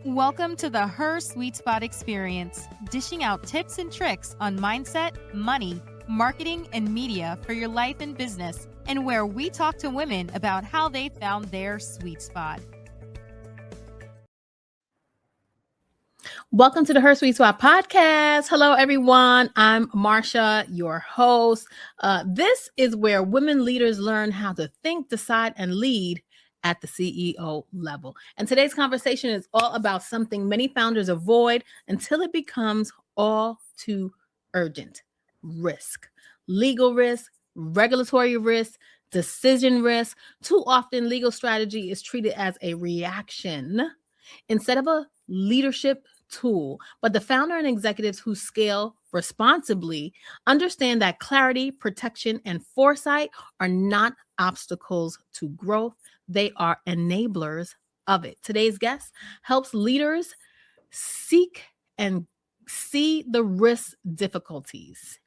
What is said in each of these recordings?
Welcome to the HerSuiteSpot experience, dishing out tips and tricks on mindset, money, marketing, and media for your life and business, and where we talk to women about how they found their sweet spot. Welcome to the HerSuiteSpot Podcast. Hello, everyone. I'm Marsha, your host. This is where women leaders learn how to think, decide, and lead at the CEO level. And today's conversation is all about something many founders avoid until it becomes all too urgent: risk, legal risk, regulatory risk, decision risk. Too often, legal strategy is treated as a reaction instead of a leadership tool. But the founder and executives who scale responsibly understand that clarity, protection, and foresight are not obstacles to growth. They are enablers of it. Today's guest helps leaders seek and see the risk difficulties.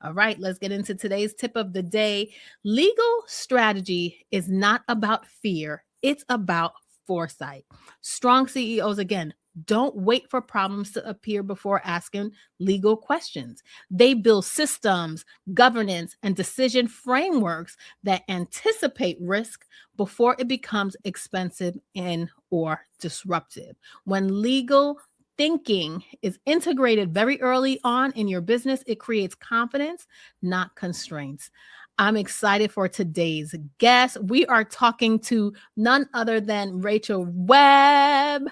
All right, let's get into today's tip of the day. Legal strategy is not about fear. It's about foresight. Strong CEOs, again, don't wait for problems to appear before asking legal questions. They build systems, governance, and decision frameworks that anticipate risk before it becomes expensive and or disruptive. When legal thinking is integrated very early on in your business, it creates confidence, not constraints. I'm excited for today's guest. We are talking to none other than Rachel Webb.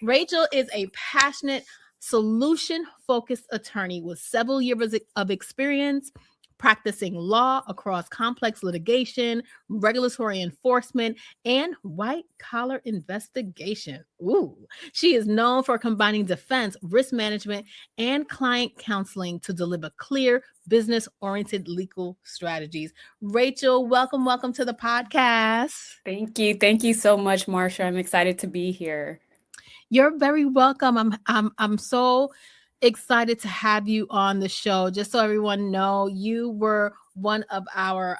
Rachel is a passionate, solution-focused attorney with several years of experience practicing law across complex litigation, regulatory enforcement, and white-collar investigation. Ooh, she is known for combining defense, risk management, and client counseling to deliver clear, business-oriented legal strategies. Rachel, welcome to the podcast. Thank you. Thank you so much, Marsha. I'm excited to be here. You're very welcome. I'm so excited to have you on the show. Just so everyone know, you were one of our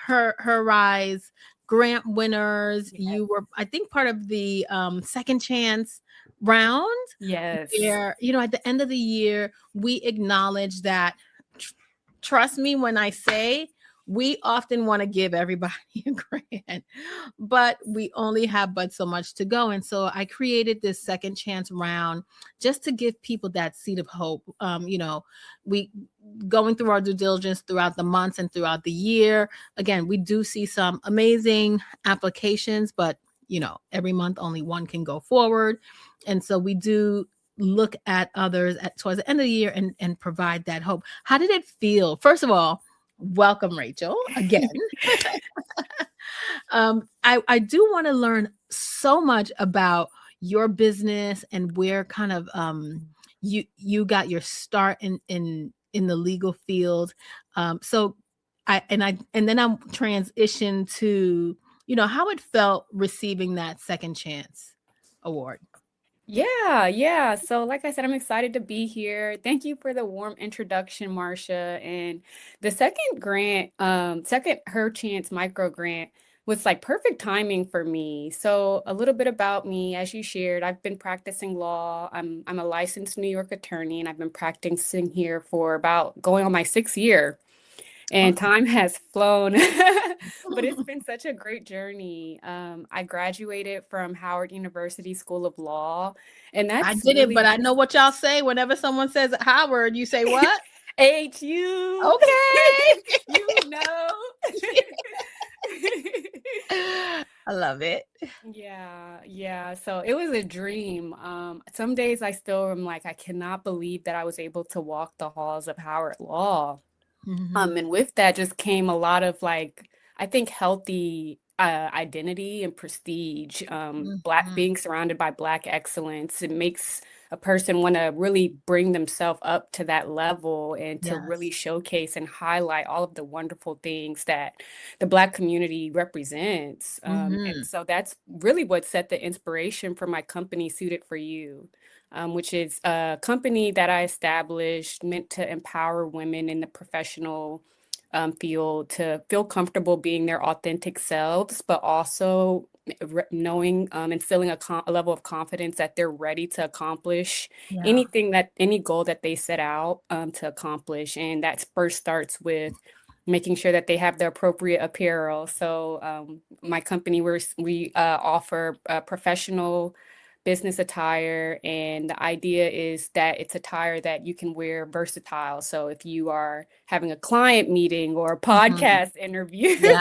Her Rise grant winners. Yes. You were, I think, part of the second chance round. Yes. Where, at the end of the year, we acknowledge that, trust me when I say, we often want to give everybody a grant, but we only have so much to go. And so I created this second chance round just to give people that seed of hope. We going through our due diligence throughout the months and throughout the year. Again, we do see some amazing applications, but every month only one can go forward. And so we do look at others towards the end of the year and provide that hope. How did it feel? First of all, welcome, Rachel, again. I do want to learn so much about your business and where kind of you got your start in the legal field. So then I transitioned to how it felt receiving that second chance award. Yeah. So like I said, I'm excited to be here. Thank you for the warm introduction, Marsha. And the second grant, second Her Chance micro grant was like perfect timing for me. So a little bit about me, as you shared, I've been practicing law. I'm a licensed New York attorney, and I've been practicing here for about going on my 6th year. And time has flown, but it's been such a great journey. I graduated from Howard University School of Law, and that's I did it, but I know what y'all say. Whenever someone says Howard, you say what? HU. Okay. You know. I love it. Yeah. So it was a dream. Some days I still am like, I cannot believe that I was able to walk the halls of Howard Law. Mm-hmm. And with that just came a lot of I think healthy identity and prestige. Being surrounded by Black excellence, it makes a person want to really bring themselves up to that level and to really showcase and highlight all of the wonderful things that the Black community represents. And so that's really what set the inspiration for my company, Suited for You. Which is a company that I established meant to empower women in the professional field to feel comfortable being their authentic selves, but also knowing and feeling a level of confidence that they're ready to accomplish Yeah. any goal that they set out to accomplish. And that first starts with making sure that they have the appropriate apparel. So my company, we offer professional business attire, and the idea is that it's attire that you can wear versatile. So if you are having a client meeting or a Mhm. podcast interview, Yeah.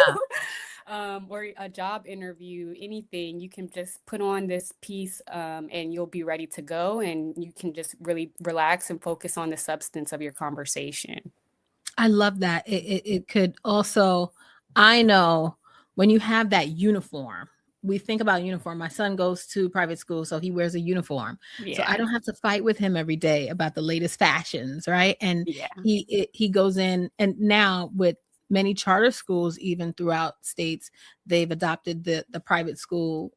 or a job interview, anything, you can just put on this piece, and you'll be ready to go, and you can just really relax and focus on the substance of your conversation. I love that. It could also, I know when you have that uniform, we think about uniform. My son goes to private school, so he wears a uniform. So I Yeah. don't have to fight with him every day about the latest fashions, right? And Yeah. he goes in, and now with many charter schools, even throughout states, they've adopted the private school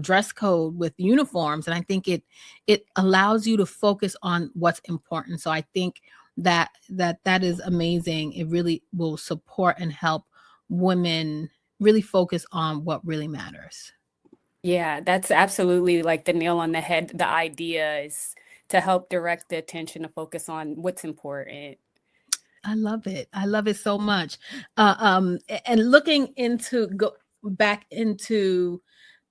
dress code with uniforms. And I think it allows you to focus on what's important. So I think that is amazing. It really will support and help women really focus on what really matters. Yeah, that's absolutely like the nail on the head. The idea is to help direct the attention to focus on what's important. I love it. I love it so much. And looking into go back into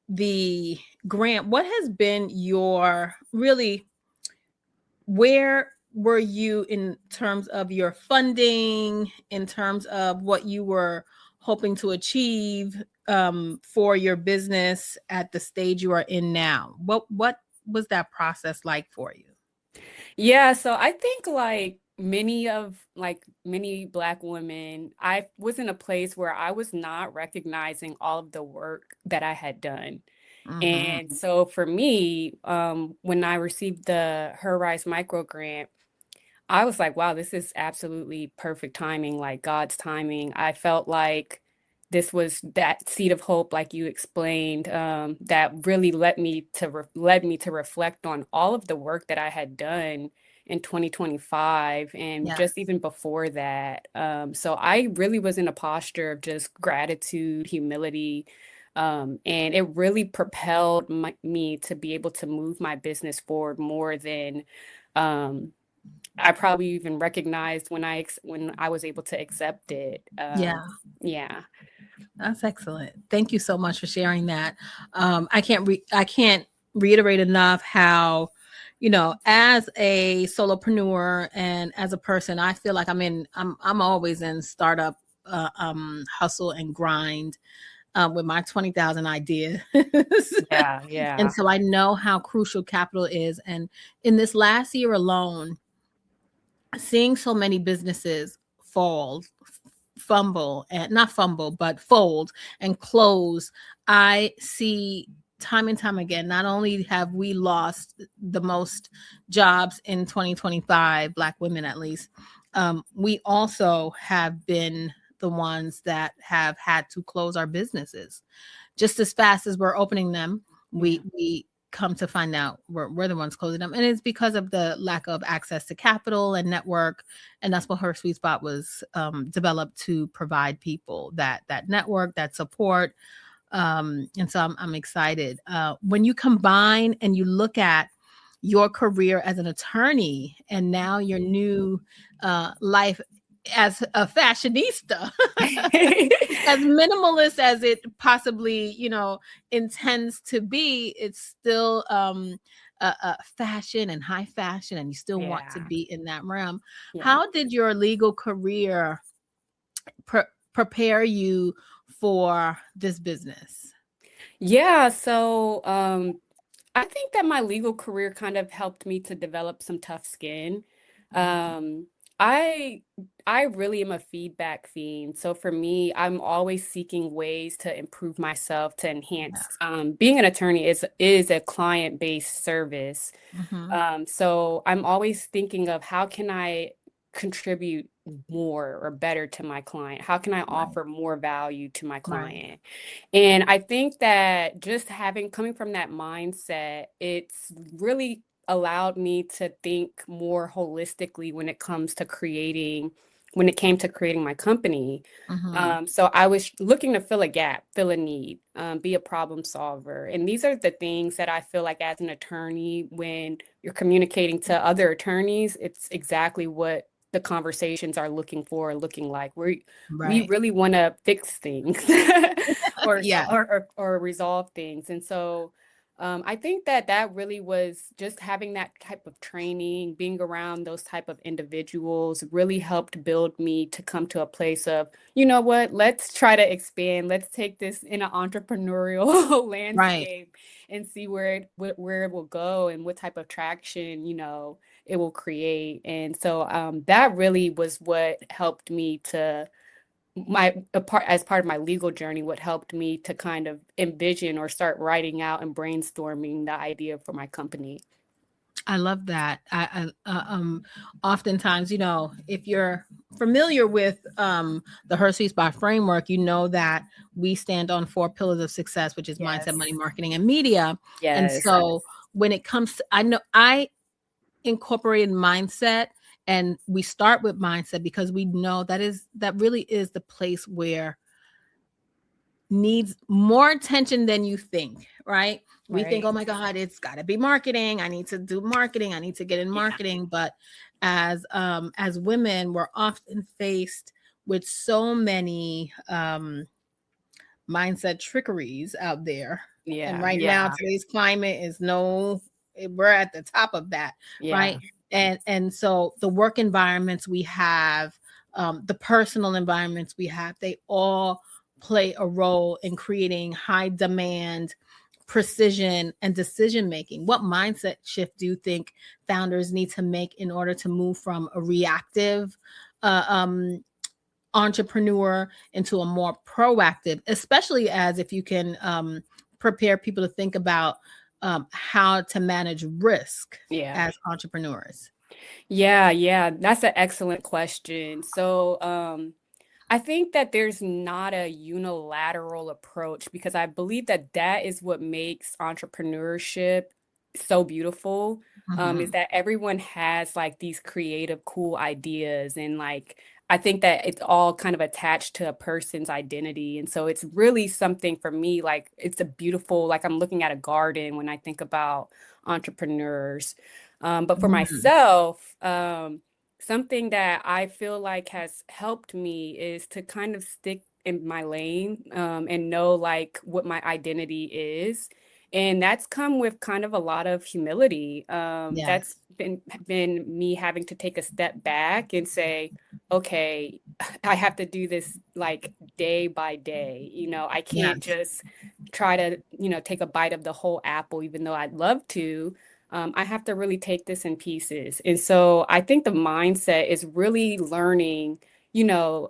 the grant, what has been your really, where were you in terms of your funding, in terms of what you were hoping to achieve for your business at the stage you are in now? What was that process like for you? Yeah, so I think like many Black women, I was in a place where I was not recognizing all of the work that I had done. Mhm. And so for me, when I received the Her Rise micro grant, I was like, wow, this is absolutely perfect timing, like God's timing. I felt like this was that seed of hope, like you explained, that really led me to reflect on all of the work that I had done in 2025 and Yeah. just even before that. So I really was in a posture of just gratitude, humility, and it really propelled me to be able to move my business forward more than um, I probably even recognized when when I was able to accept it. Yeah. Yeah. That's excellent. Thank you so much for sharing that. I can't reiterate enough how, as a solopreneur and as a person, I feel like I'm always in startup hustle and grind with my 20,000 ideas. Yeah. And Yeah. so I know how crucial capital is. And in this last year alone, seeing so many businesses fall, fumble, and not fumble, but fold and close, I see time and time again, not only have we lost the most jobs in 2025, Black women at least, we also have been the ones that have had to close our businesses just as fast as we're opening them. Yeah. We come to find out we're the ones closing them, and it's because of the lack of access to capital and network. And that's what Her Sweet Spot was developed to provide people, that network, that support. And so I'm excited when you combine and you look at your career as an attorney and now your new life as a fashionista. As minimalist as it possibly intends to be, it's still fashion and high fashion, and you still want to Yeah. be in that realm. Yeah. How did your legal career prepare you for this business? Yeah. So I think that my legal career kind of helped me to develop some tough skin. Um, I I really am a feedback fiend. So for me, I'm always seeking ways to improve myself, to Yeah. enhance. Being an attorney is a client-based service. Mhm. So I'm always thinking of how can I contribute more or better to my client? How can I Right. offer more value to my Right. client? And I think that just coming from that mindset, it's really allowed me to think more holistically when it comes to creating when it came to creating my company. Mm-hmm. So I was looking to fill a gap, fill a need, be a problem solver. And these are the things that I feel like as an attorney, when you're communicating to other attorneys, it's exactly what the conversations are looking for and looking like. We Right. really want to fix things or, Yeah. or resolve things. And so I think that really was just having that type of training, being around those type of individuals really helped build me to come to a place of, you know what, let's try to expand. Let's take this in an entrepreneurial Right. landscape and see where it will go and what type of traction, it will create. And so that really was what helped me to as part of my legal journey, what helped me to kind of envision or start writing out and brainstorming the idea for my company. I love that. Oftentimes, if you're familiar with the HerSuiteSpot framework, you know that we stand on 4 pillars of success, which is mindset, money, Yes. marketing, and media. And Yes. so when it comes to, I incorporated mindset, and we start with mindset because we know that really is the place where needs more attention than you think, right? We think, Right. oh my God, it's got to be marketing. I need to do marketing. I need to get in marketing. But as women, we're often faced with so many mindset trickeries out there. And right now, today's climate is we're at the top of that, right? And so the work environments we have, the personal environments we have, they all play a role in creating high demand, precision, and decision making. What mindset shift do you think founders need to make in order to move from a reactive entrepreneur into a more proactive, especially as if you can prepare people to think about how to manage risk as entrepreneurs? Yeah, that's an excellent question. So I think that there's not a unilateral approach because I believe that is what makes entrepreneurship so beautiful. Is that everyone has like these creative, cool ideas, and like I think that it's all kind of attached to a person's identity. And so it's really something for me, like it's a beautiful, like I'm looking at a garden when I think about entrepreneurs. But for myself, something that I feel like has helped me is to kind of stick in my lane, and know like what my identity is. And that's come with kind of a lot of humility. That's been me having to take a step back and say, okay, I have to do this like day by day. I can't just try to, take a bite of the whole apple, even though I'd love to. I have to really take this in pieces. And so I think the mindset is really learning,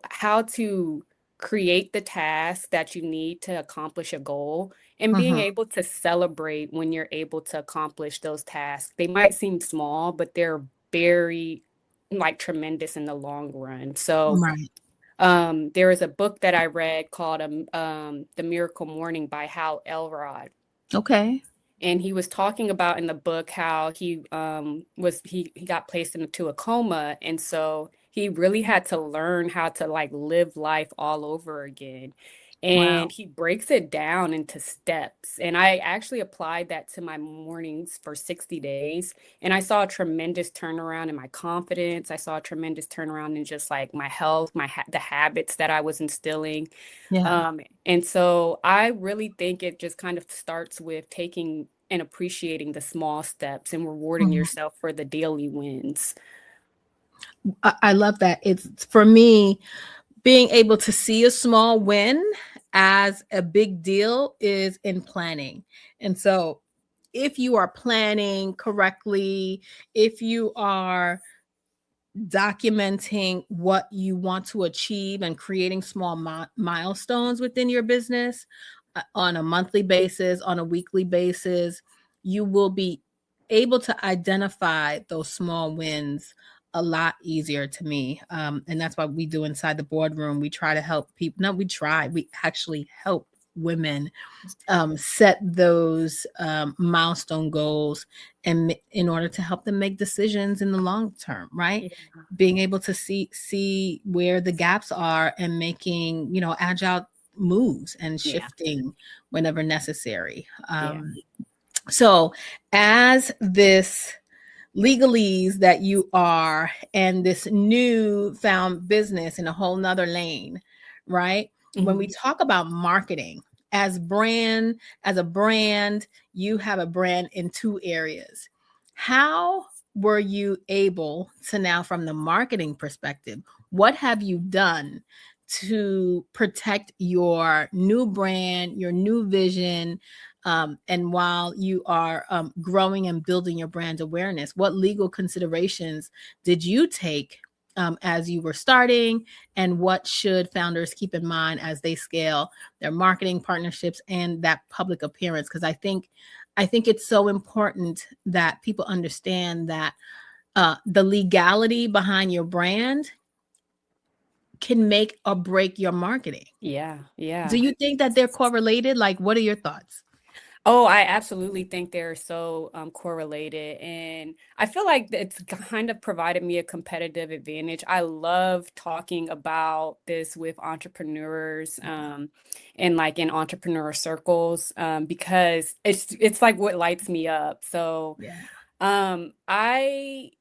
how to create the task that you need to accomplish a goal and being able to celebrate when you're able to accomplish those tasks. They might seem small, but they're very like tremendous in the long run. So there is a book that I read called The Miracle Morning by Hal Elrod. Okay. And he was talking about in the book how he got placed into a coma. And so he really had to learn how to like live life all over again. And he breaks it down into steps. And I actually applied that to my mornings for 60 days. And I saw a tremendous turnaround in my confidence. I saw a tremendous turnaround in just like my health, the habits that I was instilling. And so I really think it just kind of starts with taking and appreciating the small steps and rewarding yourself for the daily wins. I love that. It's for me, being able to see a small win as a big deal is in planning. And so if you are planning correctly, if you are documenting what you want to achieve and creating small milestones within your business on a monthly basis, on a weekly basis, you will be able to identify those small wins a lot easier to me. And that's what we do inside the boardroom. We try to help people. No, we actually help women set those milestone goals and in order to help them make decisions in the long term, right? Yeah. Being able to see where the gaps are and making, agile moves and Yeah. shifting whenever necessary. Yeah. So as this legalese that you are and this new found business in a whole nother lane, right? When we talk about marketing as a brand, you have a brand in two areas. How were you able to now, from the marketing perspective, what have you done to protect your new brand, your new vision? And while you are growing and building your brand awareness, what legal considerations did you take as you were starting? And what should founders keep in mind as they scale their marketing partnerships and that public appearance? Because I think it's so important that people understand that the legality behind your brand can make or break your marketing. Yeah. Yeah. Do you think that they're correlated? Like, what are your thoughts? Oh, I absolutely think they're so correlated. And I feel like it's kind of provided me a competitive advantage. I love talking about this with entrepreneurs and like in entrepreneur circles because it's like what lights me up. So I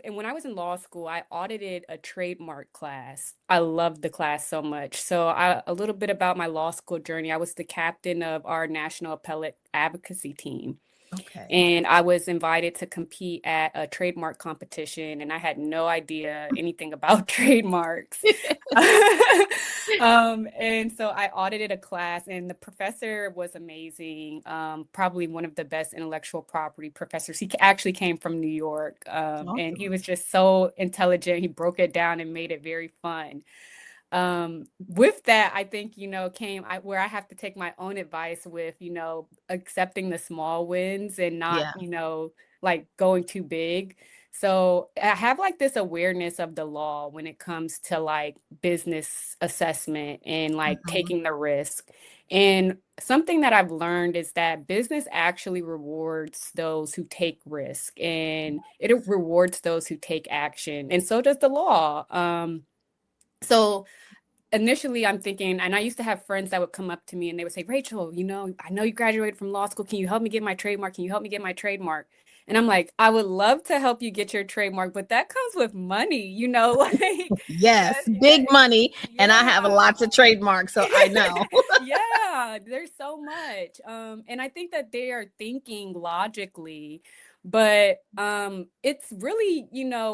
and when I was in law school, I audited a trademark class. I loved the class so much. So a little bit about my law school journey. I was the captain of our national appellate advocacy team. Okay. And I was invited to compete at a trademark competition, and I had no idea anything about trademarks. And so I audited a class, and the professor was amazing. Probably one of the best intellectual property professors. He actually came from New York, and he was just so intelligent. He broke it down and made it very fun. With that, I think, where I have to take my own advice with, accepting the small wins and not, like going too big. So I have like this awareness of the law when it comes to like business assessment and like taking the risk. And something that I've learned is that business actually rewards those who take risk, and it rewards those who take action. And so does the law. So initially I'm thinking, and I used to have friends that would come up to me and they would say, Rachel, I know you graduated from law school. Can you help me get my trademark? Can you help me get my trademark? And I'm like, I would love to help you get your trademark, but that comes with money, like. Yes, big money. Yeah. And I have lots of trademarks, so I know. Yeah, there's so much. And I think that they are thinking logically, but it's really,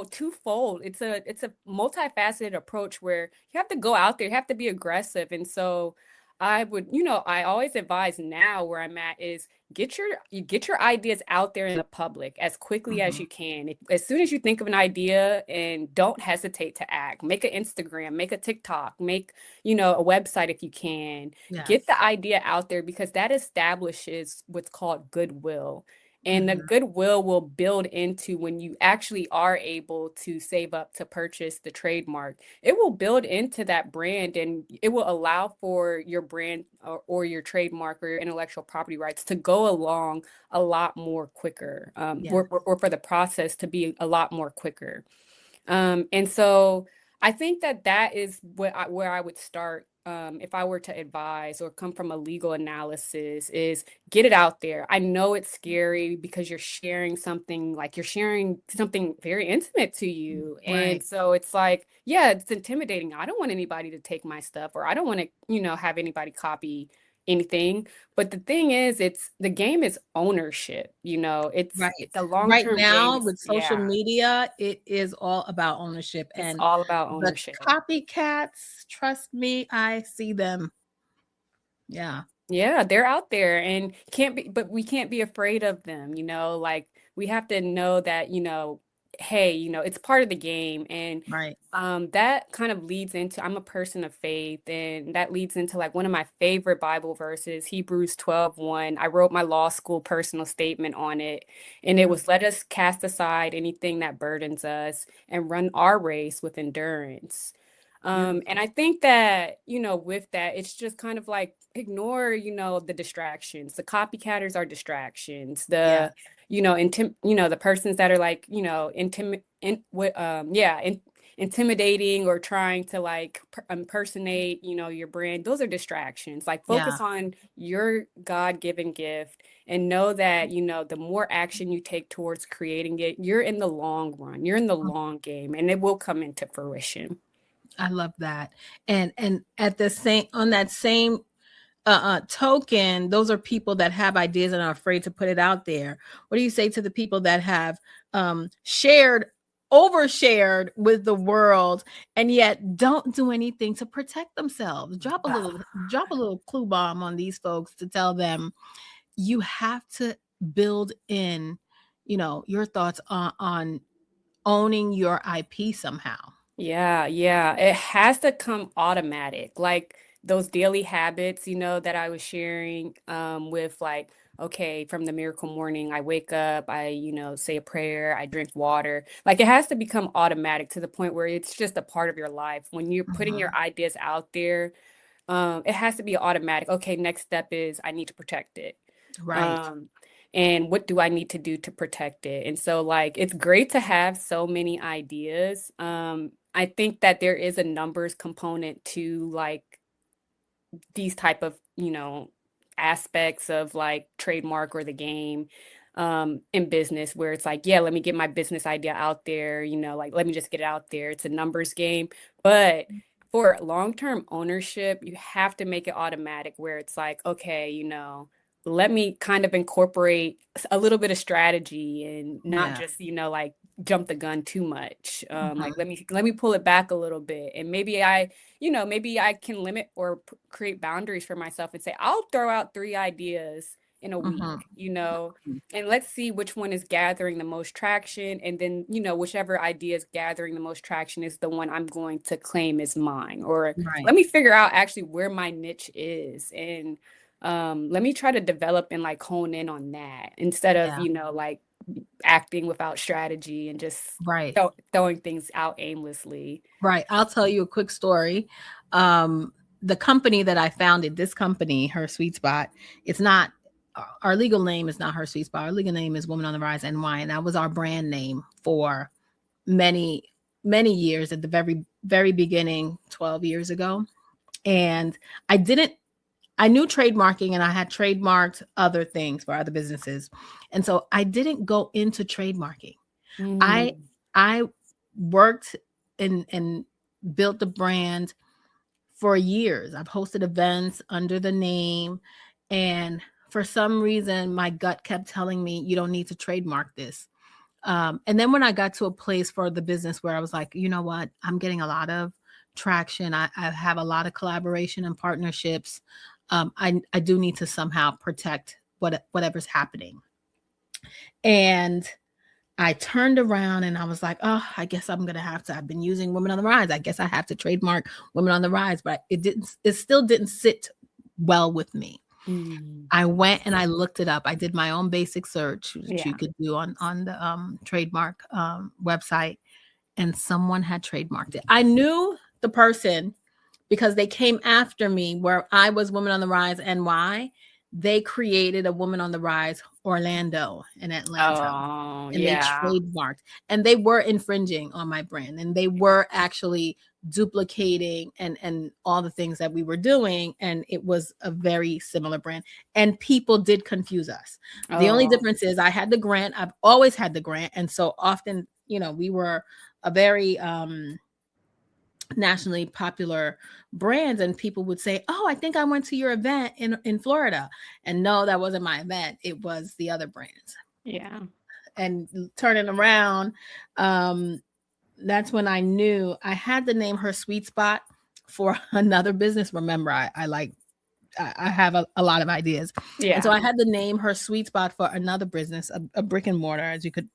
twofold. It's a multifaceted approach where you have to go out there, you have to be aggressive. And so I would, I always advise now where I'm at is get your ideas out there in the public as quickly as you can. As soon as you think of an idea, and don't hesitate to act. Make an Instagram, make a TikTok, make, a website if you can. Yes. Get the idea out there, because that establishes what's called goodwill. And the goodwill will build into when you actually are able to save up to purchase the trademark. It will build into that brand, and it will allow for your brand or your trademark or your intellectual property rights to go along a lot more quicker, or for the process to be a lot more quicker. And so I think that is where I would start. If I were to advise or come from a legal analysis, is get it out there. I know it's scary because you're sharing something very intimate to you. Right. And so it's like, yeah, it's intimidating. I don't want anybody to take my stuff, or I don't want to, have anybody copy anything. But the thing is, the game is ownership. It's a long-term right now game. With social media, it is all about ownership. It's all about ownership. The copycats, trust me, I see them. Yeah, they're out there, and we can't be afraid of them. Like, we have to know that, hey, it's part of the game. And that kind of leads into, I'm a person of faith, and that leads into like one of my favorite Bible verses, Hebrews 12:1. I wrote my law school personal statement on it, and it was, let us cast aside anything that burdens us and run our race with endurance. And I think that, with that, it's just kind of like ignore, the distractions. The copycatters are distractions. Yeah. The persons that are like, intimidating or trying to like impersonate, your brand. Those are distractions. Like focus Yeah. on your God-given gift and know that, the more action you take towards creating it, you're in the long run, you're in the long game, and it will come into fruition. I love that. And at the same, on that same token, those are people that have ideas and are afraid to put it out there. What do you say to the people that have overshared with the world and yet don't do anything to protect themselves? Drop a little clue bomb on these folks to tell them you have to build in, your thoughts on owning your IP somehow. Yeah, it has to come automatic. Like those daily habits, that I was sharing with like, okay, from the miracle morning, I wake up, I, say a prayer, I drink water. Like it has to become automatic to the point where it's just a part of your life. When you're putting your ideas out there, it has to be automatic. Okay, next step is I need to protect it. Right. And what do I need to do to protect it? And so like it's great to have so many ideas. I think that there is a numbers component to like these type of, aspects of like trademark or the game in business, where it's like, yeah, let me get my business idea out there, like let me just get it out there. It's a numbers game. But for long-term ownership, you have to make it automatic where it's like, okay, let me kind of incorporate a little bit of strategy and not just, like jump the gun too much. Like let me pull it back a little bit, and maybe I can limit or create boundaries for myself and say I'll throw out 3 ideas in a week, and let's see which one is gathering the most traction, and then whichever idea is gathering the most traction is the one I'm going to claim as mine, or let me figure out actually where my niche is, and let me try to develop and like hone in on that instead of like acting without strategy and just throwing things out aimlessly. Right. I'll tell you a quick story. The company that I founded, this company, HerSuiteSpot, it's not, our legal name is not HerSuiteSpot. Our legal name is Women on the Rise NY, and that was our brand name for many, many years at the very, very beginning, 12 years ago. And I knew trademarking, and I had trademarked other things for other businesses. And so I didn't go into trademarking. I worked and built the brand for years. I've hosted events under the name. And for some reason, my gut kept telling me, you don't need to trademark this. And then when I got to a place for the business where I was like, you know what, I'm getting a lot of traction. I have a lot of collaboration and partnerships. I do need to somehow protect whatever's happening. And I turned around and I was like, oh, I guess I'm going to have to, I've been using Women on the Rise. I guess I have to trademark Women on the Rise, but it still didn't sit well with me. I went and I looked it up. I did my own basic search that you could do on the trademark website, and someone had trademarked it. I knew the person because they came after me where I was Women on the Rise NY. They created a Women on the Rise Orlando in Atlanta. They trademarked, and they were infringing on my brand, and they were actually duplicating and all the things that we were doing. And it was a very similar brand, and people did confuse us. The only difference is I had the grant. I've always had the grant. And so often, we were a very, nationally popular brands, and people would say, oh, I think I went to your event in Florida. And no, that wasn't my event. It was the other brands. And turning around, that's when I knew I had the name HerSuiteSpot for another business. Remember, I have a lot of ideas. And so I had the name HerSuiteSpot for another business, a brick and mortar, as you could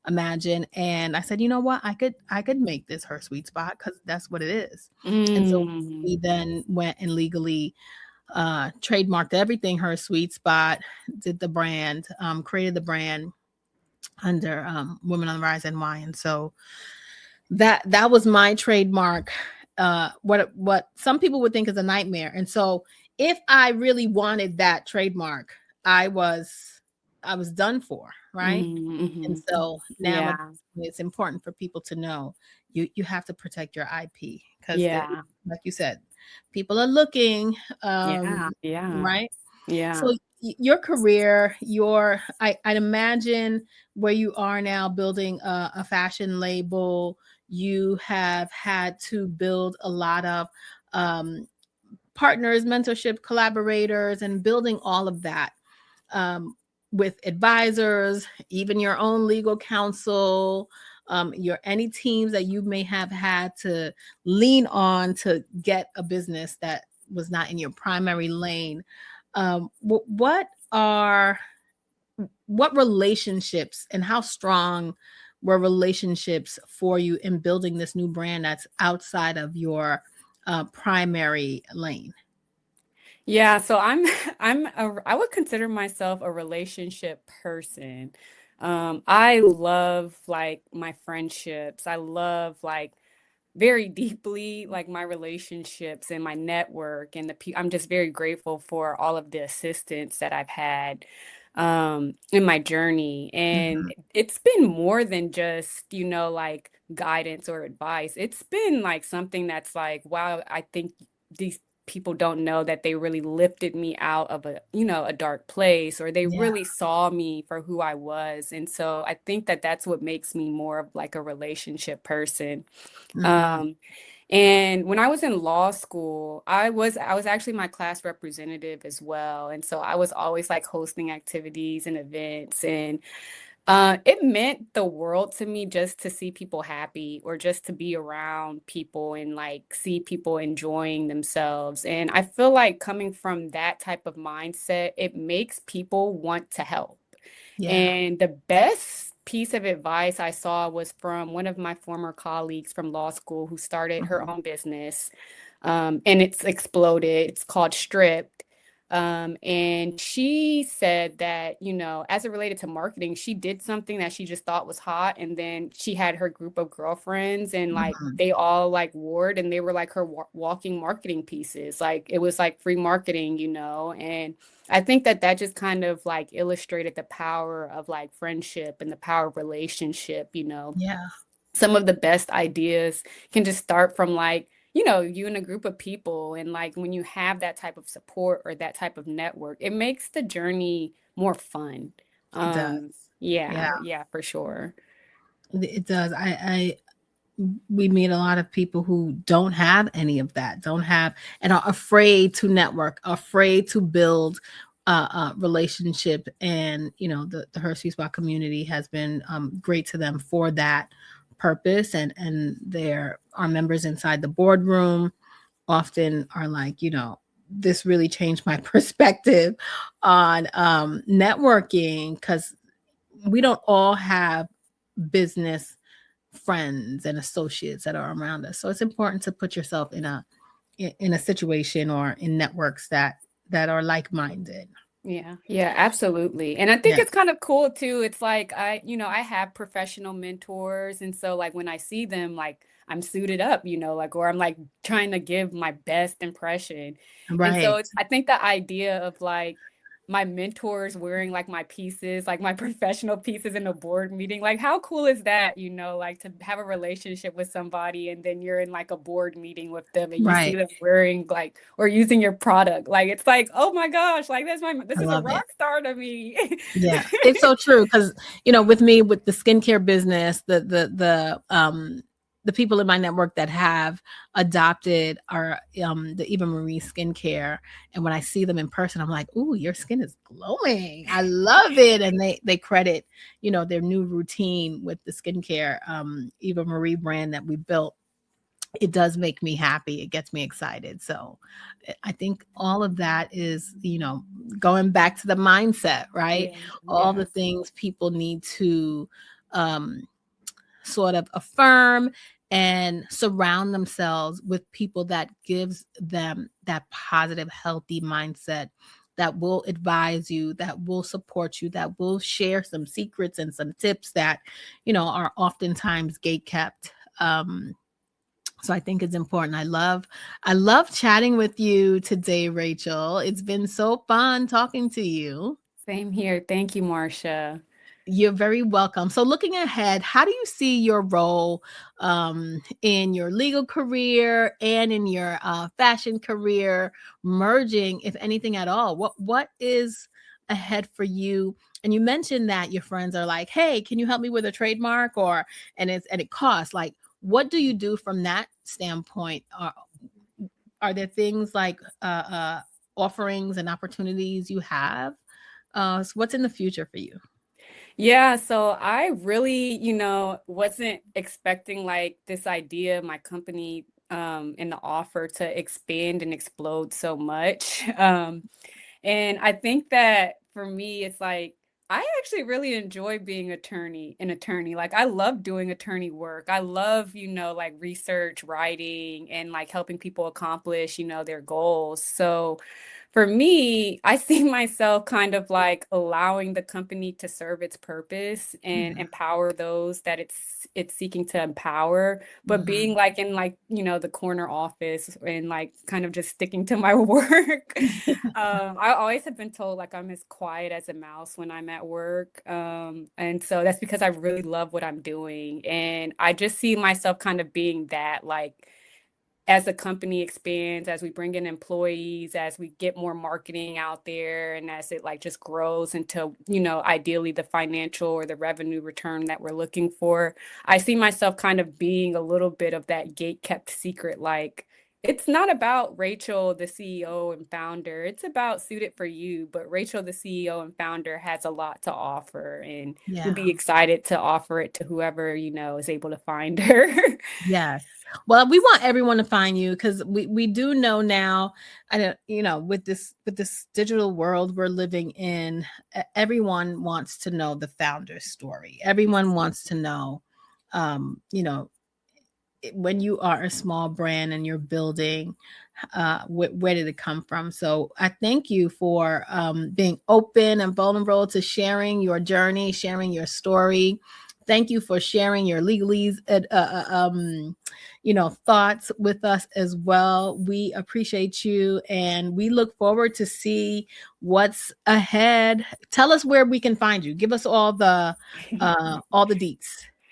imagine. And I said, you know what, I could make this HerSuiteSpot because that's what it is. And so we then went and legally trademarked everything HerSuiteSpot, did the brand, created the brand under Women on the Rise NY. And so that was my trademark. What some people would think is a nightmare. And so if I really wanted that trademark, I was done for, right? And so now Yeah. it's important for people to know you have to protect your IP because, Yeah. like you said, people are looking, Yeah. Yeah. right? Yeah. So your career, I'd imagine where you are now building a fashion label, you have had to build a lot of partners, mentorship, collaborators, and building all of that with advisors, even your own legal counsel, your any teams that you may have had to lean on to get a business that was not in your primary lane. What relationships and how strong were relationships for you in building this new brand that's outside of your primary lane? Yeah, so I would consider myself a relationship person. I love like my friendships. I love like very deeply like my relationships and my network and I'm just very grateful for all of the assistance that I've had in my journey. And Mhm. it's been more than just, like guidance or advice. It's been like something that's like, wow, I think these people don't know that they really lifted me out of a dark place, or they Yeah. really saw me for who I was. And so I think that that's what makes me more of like a relationship person. Mhm. Um, and when I was in law school, I was actually my class representative as well. And so I was always like hosting activities and events, and it meant the world to me just to see people happy, or just to be around people and like see people enjoying themselves. And I feel like coming from that type of mindset, it makes people want to help. Yeah. And the best piece of advice I saw was from one of my former colleagues from law school who started her Mhm. own business. And it's exploded. It's called Stripped. And she said that, as it related to marketing, she did something that she just thought was hot. And then she had her group of girlfriends, and like Mhm. they all like wore it, and they were like her walking marketing pieces. Like it was like free marketing, and I think that that just kind of like illustrated the power of like friendship and the power of relationship. Yeah. Some of the best ideas can just start from like, you and a group of people. And like when you have that type of support or that type of network, it makes the journey more fun. It does. Yeah, Yeah, yeah, for sure. it does. We meet a lot of people who don't have any of that, don't have, and are afraid to network, afraid to build relationship. And, the HerSuiteSpot community has been great to them for that purpose. And there are members inside the boardroom often are like, this really changed my perspective on networking, because we don't all have business friends and associates that are around us. So it's important to put yourself in a situation or in networks that are like-minded. Yeah, yeah, absolutely. And I think Yeah. it's kind of cool too. It's like I have professional mentors. And so like when I see them, like I'm suited up, like, or I'm like trying to give my best impression. And so Right. I think the idea of like my mentors wearing like my pieces, like my professional pieces in a board meeting, like how cool is that, like to have a relationship with somebody, and then you're in like a board meeting with them, and you see Right. them wearing like or using your product. Like it's like, oh my gosh, like this I is a love it. rock star to me. Yeah. It's so true, because, with me, with the skincare business, the people in my network that have adopted are the Eva Marie skincare. And when I see them in person, I'm like, ooh, your skin is glowing. I love it. And they credit, their new routine with the skincare Eva Marie brand that we built. It does make me happy. It gets me excited. So I think all of that is, going back to the mindset, right? Yeah, All the yes. things people need to um, sort of affirm and surround themselves with people that gives them that positive, healthy mindset, that will advise you, that will support you, that will share some secrets and some tips that, are oftentimes gate kept So I think it's important. I love chatting with you today, Rachel. It's been so fun talking to you. Same here. Thank you, Marsha. You're very welcome. So looking ahead, how do you see your role in your legal career and in your fashion career merging, if anything at all? What is ahead for you? And you mentioned that your friends are like, "Hey, can you help me with a trademark?" And it costs. Like, what do you do from that standpoint? Are there things like offerings and opportunities you have? So what's in the future for you? Yeah, so I really, wasn't expecting like this idea of my company and the offer to expand and explode so much. And I think that for me, it's like I actually really enjoy being an attorney. Like I love doing attorney work. I love, like research, writing, and like helping people accomplish, their goals. So for me, I see myself kind of like allowing the company to serve its purpose and empower those that it's seeking to empower, but being like in like, the corner office and like kind of just sticking to my work. I always have been told like I'm as quiet as a mouse when I'm at work. And so that's because I really love what I'm doing. And I just see myself kind of being that, like, as the company expands, as we bring in employees, as we get more marketing out there, and as it like just grows into, ideally the financial or the revenue return that we're looking for, I see myself kind of being a little bit of that gate kept secret. Like, it's not about Rachel, the CEO and founder. It's about Suited for You. But Rachel, the CEO and founder, has a lot to offer and would be excited to offer it to whoever, is able to find her. Yes. Well, we want everyone to find you because we do know now, with this digital world we're living in, everyone wants to know the founder's story. Everyone wants to know, when you are a small brand and you're building, where did it come from? So I thank you for being open and vulnerable to sharing your journey, sharing your story. Thank you for sharing your legalese, thoughts with us as well. We appreciate you, and we look forward to see what's ahead. Tell us where we can find you. Give us all the deets.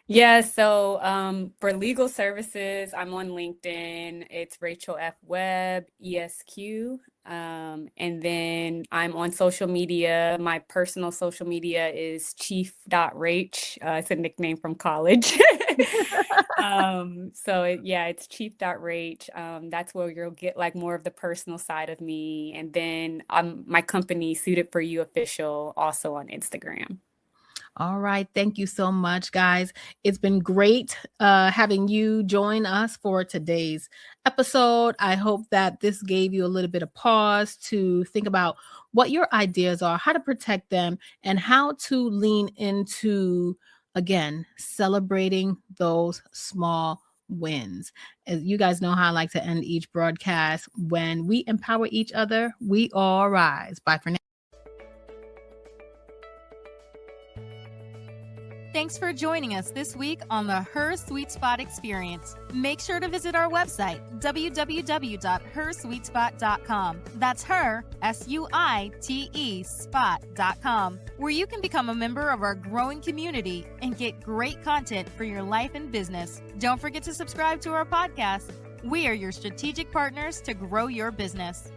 Yeah, so for legal services, I'm on LinkedIn. It's Rachel F. Webb, ESQ. And then I'm on social media. My personal social media is chief.rach. It's a nickname from college. It's chief.rach. That's where you'll get like more of the personal side of me. And then my company, Suited for You Official, also on Instagram. All right. Thank you so much, guys. It's been great having you join us for today's episode. I hope that this gave you a little bit of pause to think about what your ideas are, how to protect them, and how to lean into, again, celebrating those small wins. As you guys know how I like to end each broadcast, when we empower each other, we all rise. Bye for now. Thanks for joining us this week on the HerSuiteSpot Experience. Make sure to visit our website, www.HerSuiteSpot.com. That's her, SUITE, spot.com, where you can become a member of our growing community and get great content for your life and business. Don't forget to subscribe to our podcast. We are your strategic partners to grow your business.